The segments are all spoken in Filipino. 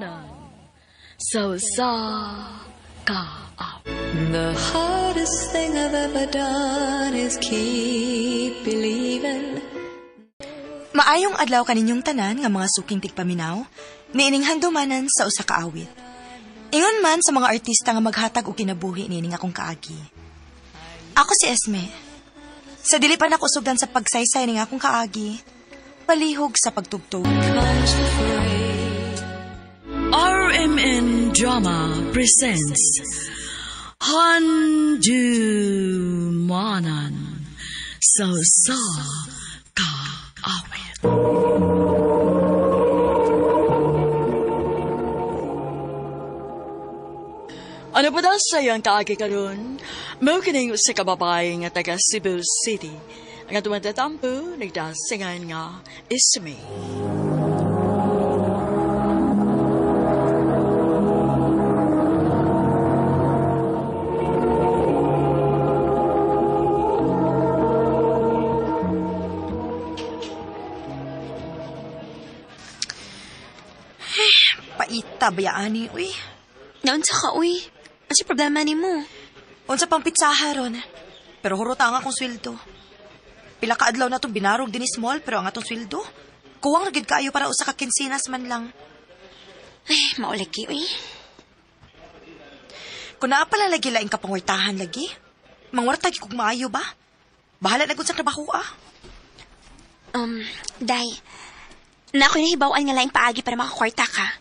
Manan. So sa ka. The hardest thing I've ever done is keep believing. Maayong adlaw kaninyong tanan nga mga suking tigpaminaw, niining handumanan sa usa ka awit. Ingon man sa mga artista nga maghatag og kinabuhi niining akong kaagi. Ako si Esme. Sa dili pa nako sugdan sa pagsaysay ning akong kaagi, palihog sa pagtugtog. RMN Drama presents Handumanan So sa ka-awit. Ano ba daw sayang kaagi karon? Mao kining sa kababae nga taga Cebu City. Ang atong matatampo nagdasingan nga Isme. Paita bayaani, uy. Naunsa ka, uy? Ano si problema ni mo? Unsa pang pitsaha ron. Pero hurot ang akong sweldo. Pila ka adlaw na itong binarog din small, pero ang atong sweldo, kuwang ragid kaayo para usa ka kinsinas man lang. Ay, maulagi, uy. Kung naapala lagi laing kapangwartahan lagi, mangwartagi kog maayo ba? Bahala na gud sa trabaho, ah. Day, na ako'y nahibawaan nga laing paagi para makakwarta ka.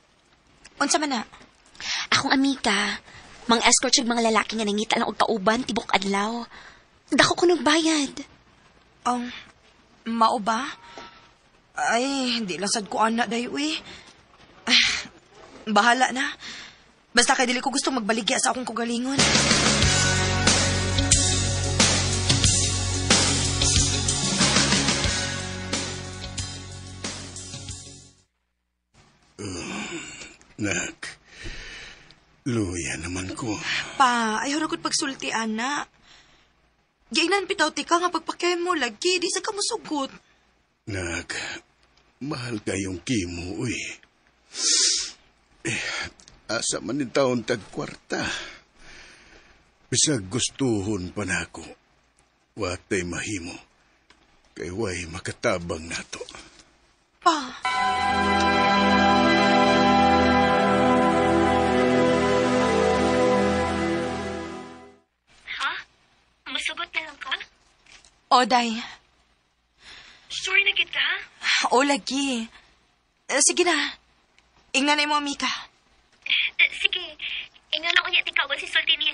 Unsa man na? Akong amiga, mga escort siya mga lalaki nga nangita lang og kauban tibok adlaw. Dako ko nagbayad. Mao ba? Ay, hindi lang sad ko anak day, uy. Bahala na. Basta kay dili ko gusto magbaligya sa akong kugalingon. Nak, luya naman ko. Pa, ayaw ragod pagsulti, ana. Gainan pitaw tika nga pagpakay mo lagi, di sa kamusugot. Nak, mahal kayong kimo, uy. Asa man ni taon tagkwarta. Bisag gustuhon pa na ako. Watay mahimo. Kay way makatabang nato. Pa. Masugot na lang ka? O, day. Sure na kita? O, lagi. Sige na. Ingnan na mo, Mika. Sige. Ingnan ako niya tikawan si Sulti niya.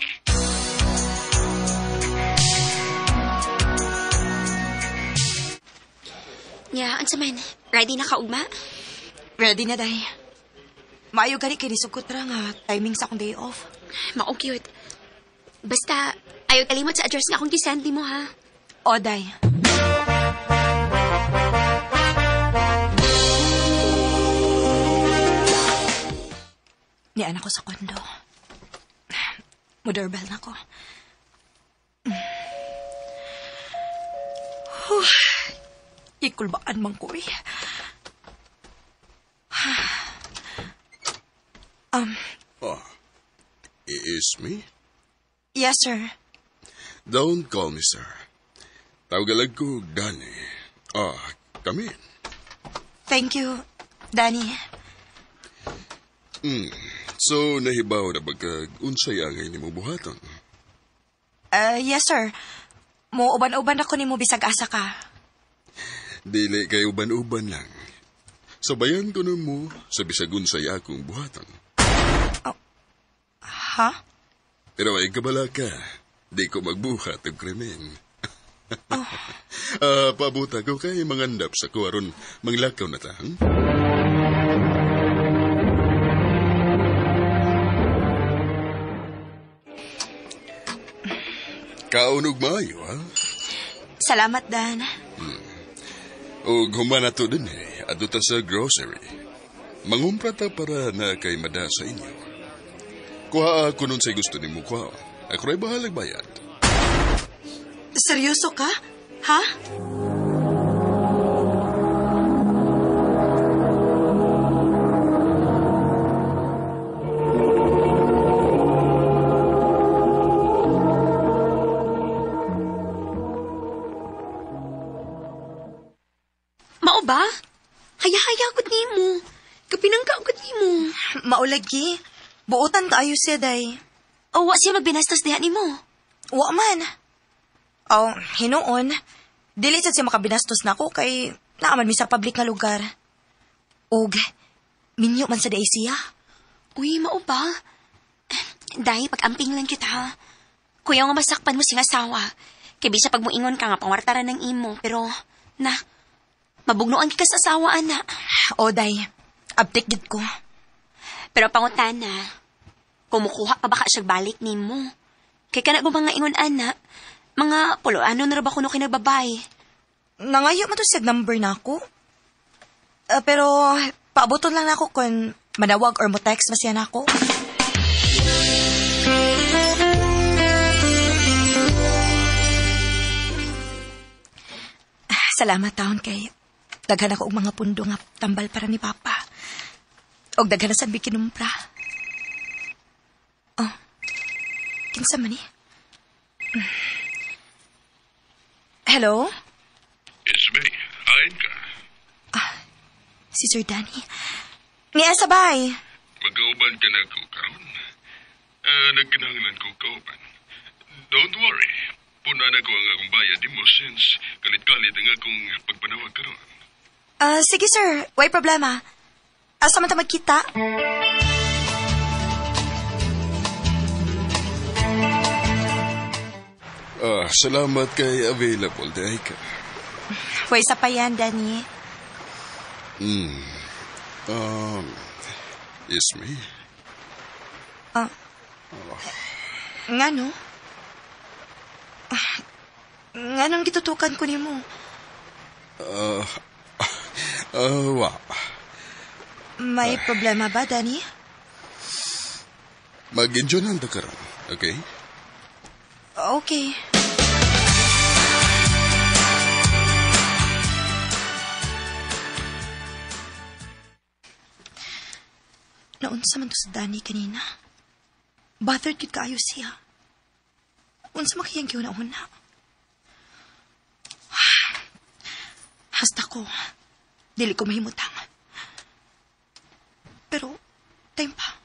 Ya, ansa man. Ready na ka, ugma? Ready na, day. Maayo gani kay nisugot ra nga timing sa akong day off. Cute. Basta, ayaw kalimot sa address nga akong gisandi mo, ha? O, day. Niyan ako sa kondo. Mo-doorbell na ko. Ikulbaan man ko, eh. Is me? Yes, sir. Don't call me sir. Tawagalag ko, Danny. Come in. Thank you, Danny. So, nahibaw na bagag unsay angay ni mo buhaton? Yes, sir. Mo uban-uban ako ni mo bisag asa ka. Dili kay uban-uban lang. Sabayan ko na mo sa bisag unsay akong buhaton. Ha? Pero ay kabala ka. Di ko magbuhat og krimen. Pabuta ko kay mangandap sa kuwaron manglakaw na ta. Kaunog maayo, ha? Salamat, Dan. O humana to din adto ta sa grocery. Mangumpra ta para na kay mada sa inyo. Kuha ako nun sa'y gusto ni mo kuha. Ako rin bahalag bayad. Seryoso ka? Ha? Maulagi. Buotan ka ayo siya, day. O, wa siya magbinastos diha ni mo. Wa man. Oh, hinuon. Dili sad siya makabinastos na ako kay naaman mi sa public nga lugar. Og, minyo man sa day siya. Uy, mao ba? Day, pag-amping lang kita, ha? Kuya nga masakpan mo sing asawa. Kay bisa pag muingon ka nga pangwartaran ng imo. Pero, mabugnoan ka sa asawa, ana. O, day. Update gid ko. Pero pangutana, kumukuha pa baka siya balik ni mo. Kay ka na mga ingon, ana. Mga pulo-ano na ba kuno kinagbabay? Nangayo man to siya number na ako. Pero, paaboton lang na ako kung manawag or mo-text na siya na ako. Salamat taon kay daghan ako og mga pundo nga tambal para ni Papa. Og daghan na sa bikinumpra. Oh. Kinsa man ni? Hello? It's me. Ayon ka. Si Sir Danny. Niya sabay. Magkauban ka na ko karon. Nagkinahanglan ko kauban. Don't worry. Puna na ko ang akong bayad mo since kalit-kalit ang akong pagpanawag karon. Sige sir. Why problema? Asa man ta magkita? Salamat kay available day ka. Why sa pa yan, Danny? It's me. Nga no? Nga nang gitutukan ko ni mo. Wa. May problema ba, Danny? Mag-enjoy lang ta karon, okay? Okay. Naunsa man to sa Danny kanina. Bothered gid kaayo siya. Unsa makiyang giuna-una? Hasta ko. Dili ko mahimutang. Pero, time pa.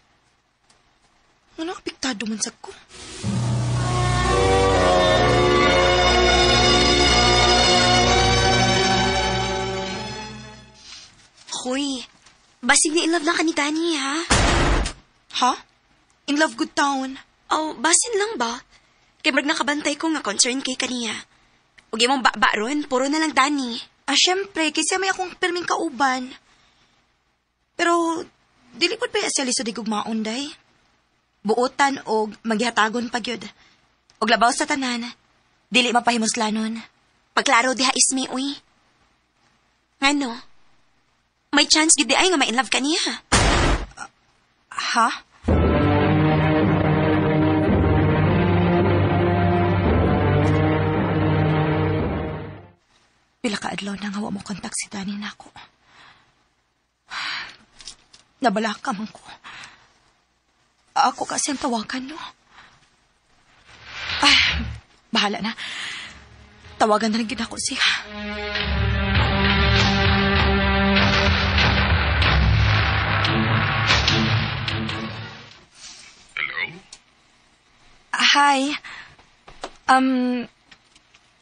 Ano apektado man sa ko? Hoy, basig na in love lang ka ni Danny, ha? Ha? In love good town. Oh, basin lang ba? Kay brag nakabantay ko nga concern kay kaniya. Huwag mong ba ron, puro na lang Danny. Syempre, kasi may akong pirming kauban. Pero, dili po pa siya liso di gugmaon, day. Buotan o maghihatagon pa gyud. Og labaw sa tanan, dili mapahimuslanon. Pagklaro diha ismi, uy. Ngano? May chance gid di ay nga ma-in love ka niya. Ha? Pila ka adlaw na nga wa mo kontak si Danny nako. Nabalaka man ko. Ako kasi ang tawagan, no? Bahala na. Tawagan na lang gid ako siya. Hello? Hi.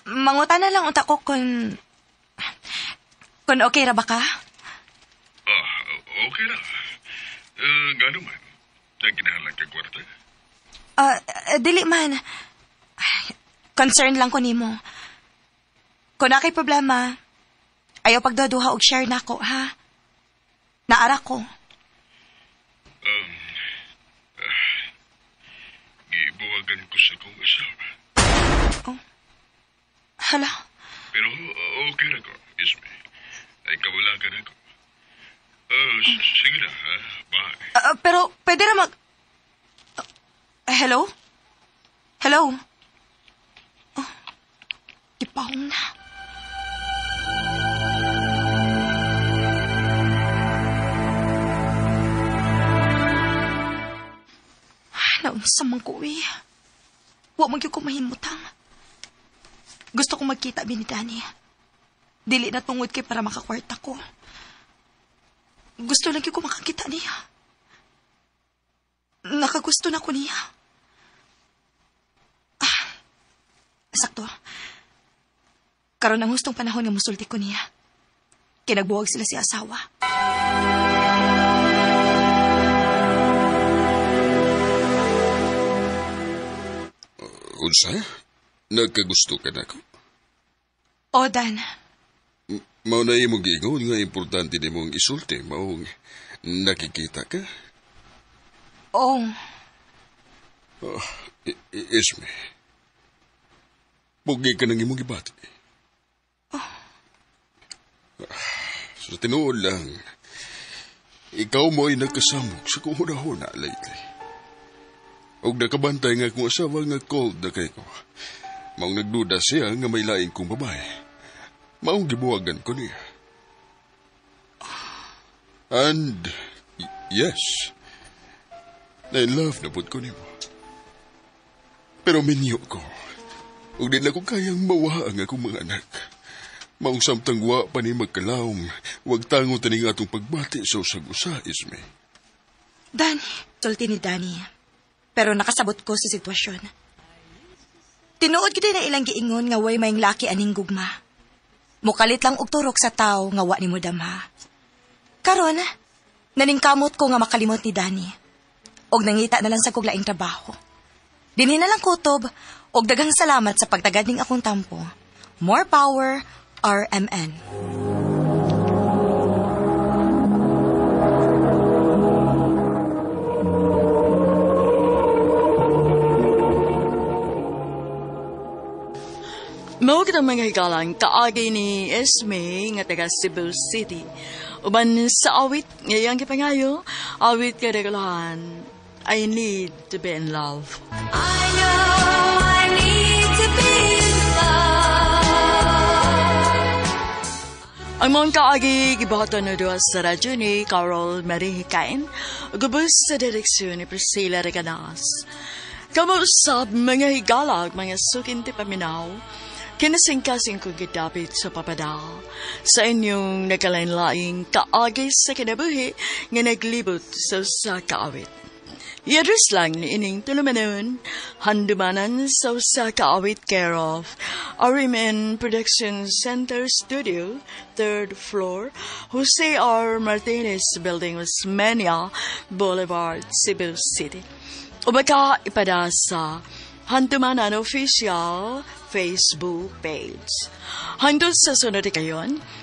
Mangutan na lang unta ko kung okay ra ba ka? Okay na. Gano man? Nagkinahalang ka kwarta? Dili man. Concern lang ko nimo. Kung na kay problema, ayaw pagduduha og share nako, ha? Naara ko. Gibuwagan ko sa kong asawa. Hala. Pero okay na ko, Isme. Ay kawala ka na ko. Sige na, ha? Bye. Pero, pwede na mag... hello? Hello? Ipahong na. Naunsa man ko eh. Huwag magyug ko mahimutang. Gusto kong magkita ni Danny. Dili na tungod kay para makakwarta ko. Gusto lang ko makakita niya. Nakagusto na ko niya. Sakto. Karon ang hustong panahon nga musulti ko niya. Kinagbuwag sila si asawa. Unsa? Nagkagusto ka na ko? O, Dan. Mao na imong giingon nga importante ni mong isulti. Maong nakikita ka? O, Esme. Pugi ka nang imong gibati. Sa tinuod lang, ikaw mo ay nagkasamok sa kuhuna-huna lately. Og nakabantay nga kung asawa nga cold na kay ko. Maong nagduda siya nga may laing kong babae. Maong gibuwagan ko niya. And, yes, na-in-love na po ko niyo. Pero minyo ko, ug di na ko kayang mawa ang akong mga anak. Maong samtang wa pa ni magkalaom, wag tango taning atong pagbati sa usag-usa, Isme. Danny. Sulti ni Danny. Pero nakasabot ko sa sitwasyon. Tinuod ko din na ilang giingon nga way mayang laki aning gugma. Mukalit lang og turok sa tao nga wa ni mo damha. Karon, naningkamot ko nga makalimot ni Danny. Og nangita na lang sa kuglaing trabaho. Dinhi na lang kutob, og daghang salamat sa pagtagad ning akong tampo. More power, RMN. Mao kita mga hikalang kaagi ni Esme nga taga Cebu City. Uban sa awit ngayang gipangayo, awit kadagalahan, I need to be in love. I know I need to be in love. Ang mga kaagi gibaton na doon sa radyo ni Carol Marie Hikain, gubos sa direksyon ni Priscilla Reganas. Kamusap mga higalag, mga sukinti paminaw, kinasingkasing kong gidapit sa papada sa inyong nagkalain-laing kaagi sa kinabuhi nga naglibot sa kaawit. Yadres lang ni ining tulumanon, handumanan sa kaawit care of RMN Production Center Studio, 3rd floor, Jose R. Martinez Building, Osmeña Boulevard, Cebu City. O baka ipada sa Handumanan Official Facebook page. Hanggang sa sunod kayon,